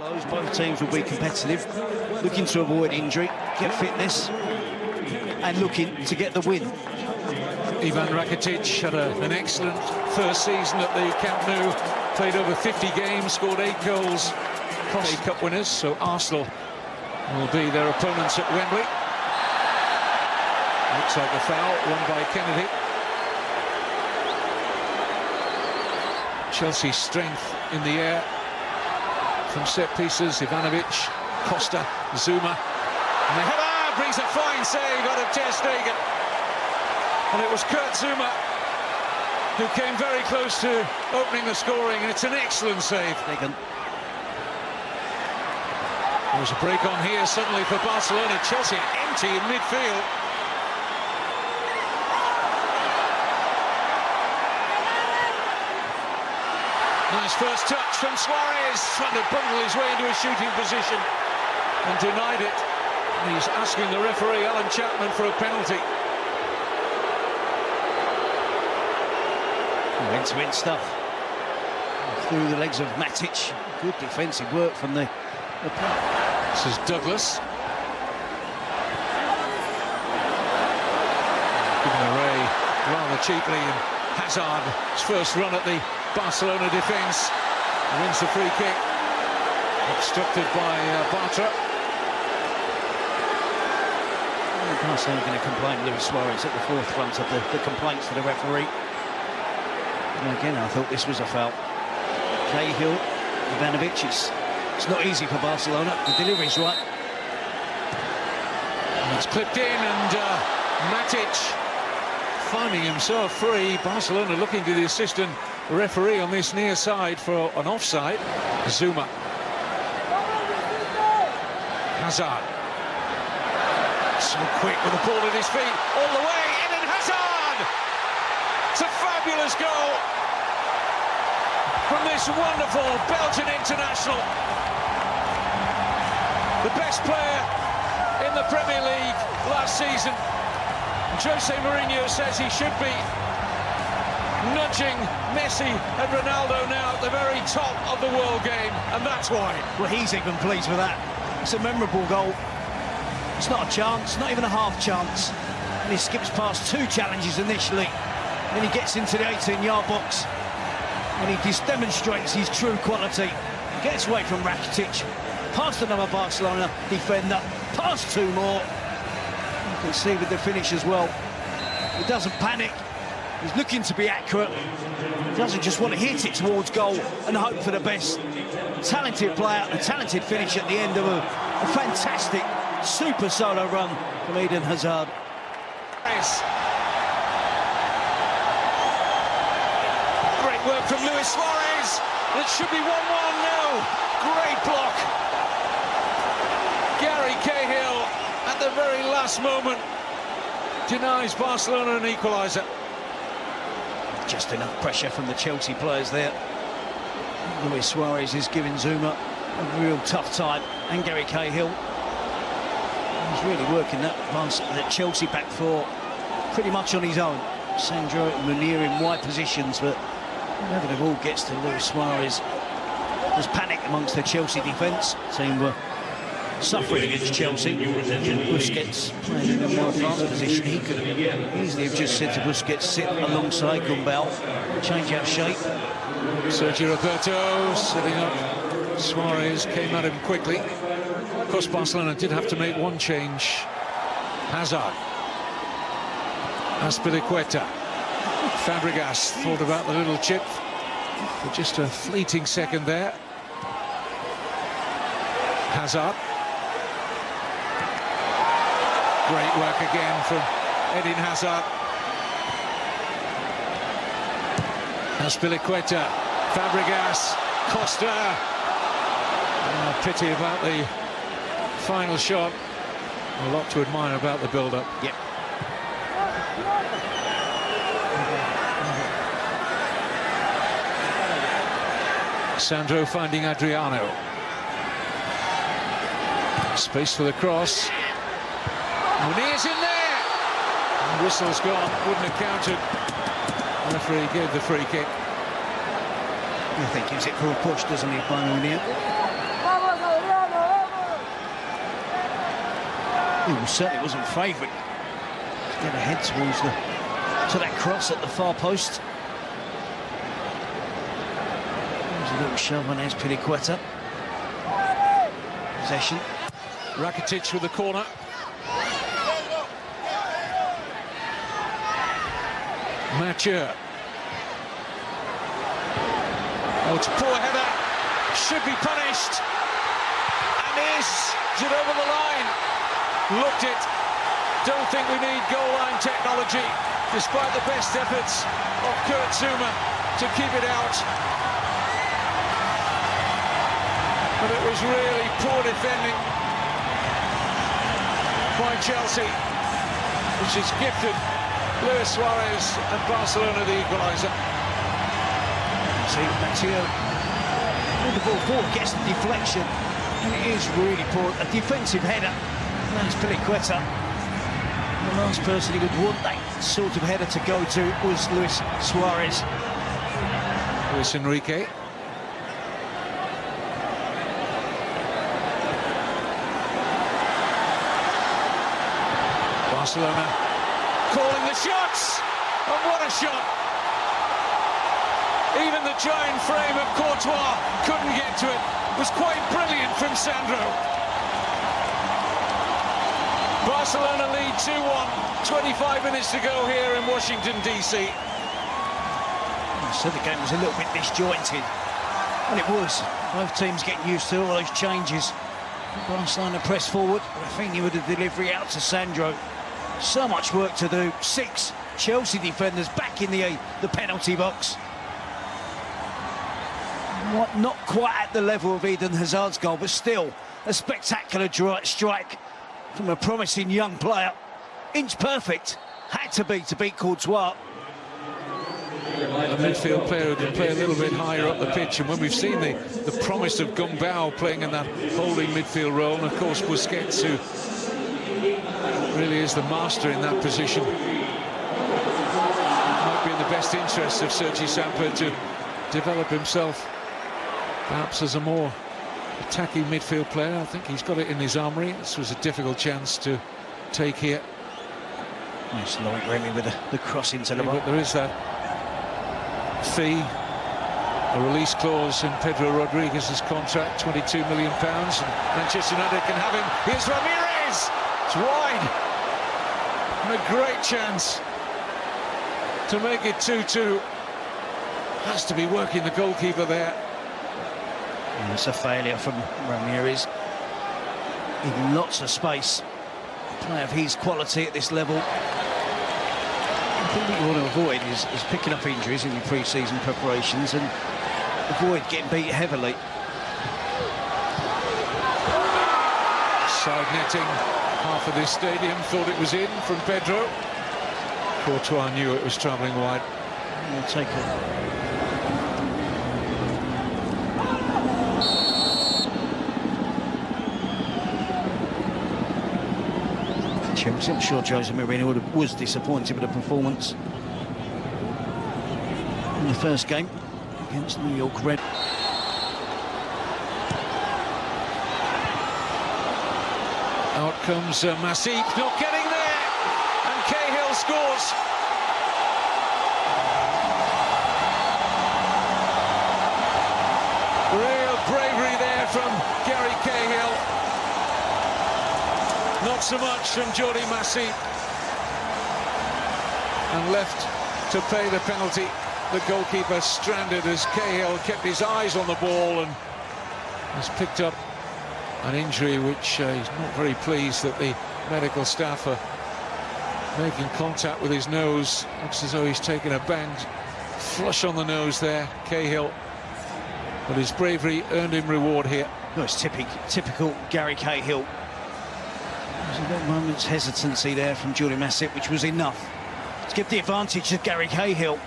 close. Both teams will be competitive, looking to avoid injury, get fitness, and looking to get the win. Ivan Rakitic had an excellent first season at the Camp Nou, played over 50 games, scored 8 goals, cost 8 cup winners, so Arsenal will be their opponents at Wembley. Looks like a foul, won by Kennedy. Chelsea's strength in the air from set pieces. Ivanovic, Costa, Zuma, and the header brings a fine save out of Ter Stegen, and it was Kurt Zuma who came very close to opening the scoring, and it's an excellent save. There's a break on here suddenly for Barcelona. Chelsea empty in midfield. Nice first touch from Suarez, trying to bundle his way into a shooting position and denied it. And he's asking the referee, Alan Chapman, for a penalty. End-to-end stuff through the legs of Matic. Good defensive work from the This is Douglas. Given away rather cheaply, and Hazard's first run at the Barcelona defence wins the free kick, obstructed by Bartra. Barcelona going to complain Luis Suarez at the forefront of the complaints to the referee. And again, I thought this was a foul. Cahill, Ivanovic, it's not easy for Barcelona. The delivery's right. And it's clipped in, and Matic finding himself free. Barcelona looking to the assistant referee on this near side for an offside. Zuma. Hazard. So quick with the ball at his feet. All the way, Eden Hazard! It's a fabulous goal from this wonderful Belgian international. The best player in the Premier League last season. Jose Mourinho says he should be nudging Messi and Ronaldo now at the very top of the world game, and that's why. Well, he's even pleased with that. It's a memorable goal. It's not a chance, not even a half chance. And he skips past 2 challenges initially. Then he gets into the 18-yard box, and he just demonstrates his true quality. Gets away from Rakitic, past another Barcelona defender, past 2 more. You can see with the finish as well, he doesn't panic. He's looking to be accurate. He doesn't just want to hit it towards goal and hope for the best. Talented player, a talented finish at the end of a fantastic, super solo run from Eden Hazard. Great work from Luis Suarez. It should be 1-1 now. Great block. Gary Cahill at the very last moment denies Barcelona an equaliser. Just enough pressure from the Chelsea players there. Luis Suarez is giving Zuma a real tough time, and Gary Cahill. He's really working that Chelsea back four pretty much on his own. Sandro and Munir in wide positions, but whenever the ball gets to Luis Suarez, there's panic amongst the Chelsea defence. Team were suffering against Chelsea. Busquets playing in a more advanced position. He could easily have just said to Busquets, sit alongside Gumbel, change our shape. Sergio Roberto setting up Suarez, came at him quickly. Of course, Barcelona did have to make one change. Hazard. Azpilicueta. Fabregas thought about the little chip for just a fleeting second there. Hazard. Great work again from Eden Hazard. Azpilicueta, Fabregas, Costa. Pity about the final shot. A lot to admire about the build-up. Yep. Sandro finding Adriano. Space for the cross. Munir's in there. The whistle's gone. Wouldn't have counted. The referee gave the free kick. I think gives it for a push, doesn't he, by Munir? He certainly wasn't favourite to get ahead towards that cross at the far post. There's a little shove on Azpilicueta. Possession. Rakitic with the corner. Mathieu. Oh, it's a poor header. Should be punished. And is it over the line? Looked it. Don't think we need goal line technology, despite the best efforts of Kurt Zouma to keep it out. But it was really poor defending by Chelsea, which has gifted Luis Suarez and Barcelona the equaliser. See, Mathieu with the ball forward, gets the deflection, and it is really poor. A defensive header. That's Azpilicueta. The last person he would want that sort of header to go to was Luis Suarez. Luis Enrique. Barcelona calling the shots, and what a shot! Even the giant frame of Courtois couldn't get to it. It was quite brilliant from Sandro. Barcelona lead 2-1, 25 minutes to go here in Washington, D.C. So the game was a little bit disjointed, and it was. Both teams getting used to all those changes. Barcelona pressed forward, Rafinha with the delivery out to Sandro. So much work to do. 6 Chelsea defenders back in the penalty box. Not quite at the level of Eden Hazard's goal, but still a spectacular strike from a promising young player. Inch perfect, had to beat Courtois. A midfield player who can play a little bit higher up the pitch, and when we've seen the promise of Gumbau playing in that holding midfield role, and of course Busquets, who really is the master in that position, might be in the best interest of Sergi Samper to develop himself perhaps as a more attacking midfield player. I think he's got it in his armoury. This was a difficult chance to take here. Nice Loic Remy with the cross into the box. But there is that fee, a release clause in Pedro Rodriguez's contract, £22 million, and Manchester United can have him. Here's Ramirez! It's wide. And a great chance to make it 2-2. Has to be working the goalkeeper there. And it's a failure from Ramirez. In lots of space. A player of his quality at this level. I think what you want to avoid is picking up injuries in your pre-season preparations and avoid getting beat heavily. Side netting, half of this stadium thought it was in from Pedro. Courtois knew it was travelling wide. We'll take it. I'm sure Jose Mourinho was disappointed with the performance in the first game against New York Red. Out comes Masip, not getting there, and Cahill scores. Real bravery there from Gary Cahill. Not so much from Jordi Masip. And left to pay the penalty. The goalkeeper stranded as Cahill kept his eyes on the ball and has picked up an injury which he's not very pleased that the medical staff are making contact with his nose. Looks as though he's taken a bang flush on the nose there, Cahill. But his bravery earned him reward here. Well, it's typical Gary Cahill. There's a little moment's hesitancy there from Jordi Masip, which was enough to give the advantage to Gary Cahill.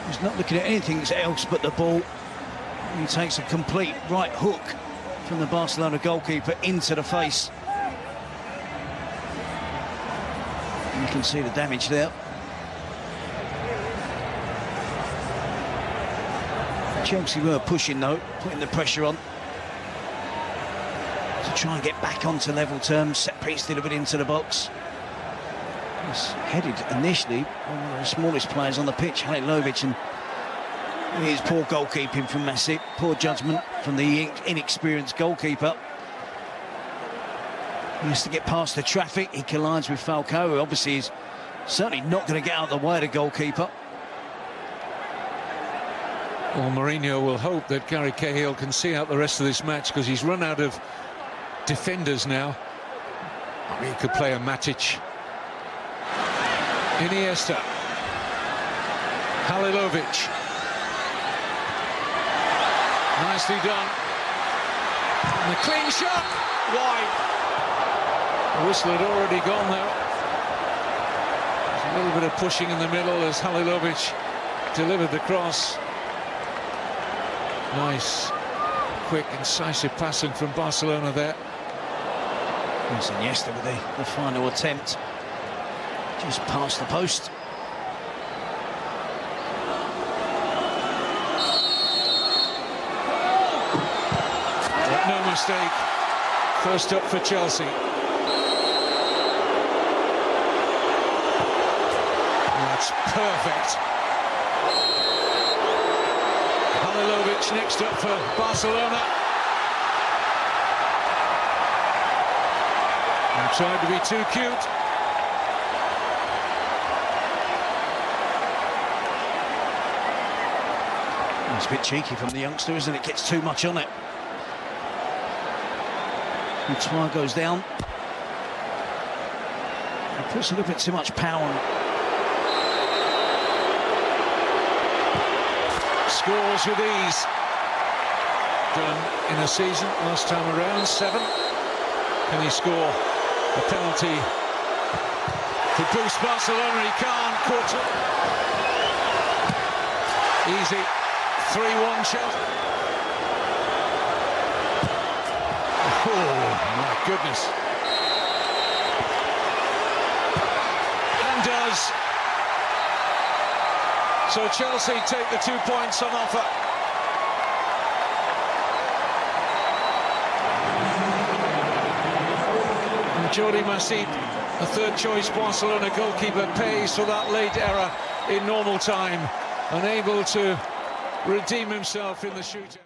He's not looking at anything else but the ball. And he takes a complete right hook from the Barcelona goalkeeper into the face. And you can see the damage there. Chelsea were pushing though, putting the pressure on. to try and get back onto level terms. Set piece delivered into the box. He's headed initially one of the smallest players on the pitch, Halilovic, and here's poor goalkeeping from Masip, poor judgment from the inexperienced goalkeeper. He has to get past the traffic. He collides with Falcao, who obviously is certainly not going to get out of the way of the goalkeeper. Well, Mourinho will hope that Gary Cahill can see out the rest of this match, because he's run out of defenders now. I mean, he could play a Matic. Iniesta. Halilovic. Nicely done. And a clean shot. Wide. The whistle had already gone there. There's a little bit of pushing in the middle as Halilovic delivered the cross. Nice, quick, incisive passing from Barcelona there. Yes, Iniesta with the final attempt. Just past the post. No mistake. First up for Chelsea. That's perfect. Halilovic next up for Barcelona. And tried to be too cute. It's a bit cheeky from the youngster, isn't it? Gets too much on it. Courtois goes down. He puts a little bit too much power on. Scores with ease. Done in a season last time around, 7. Can he score a penalty to boost Barcelona? He can't. Courtois. Easy. 3-1 Chelsea. Oh, my goodness. And does. So Chelsea take the 2 points on offer. And Jordi Masip, a third-choice Barcelona goalkeeper, pays for that late error in normal time, unable to redeem himself in the shootout.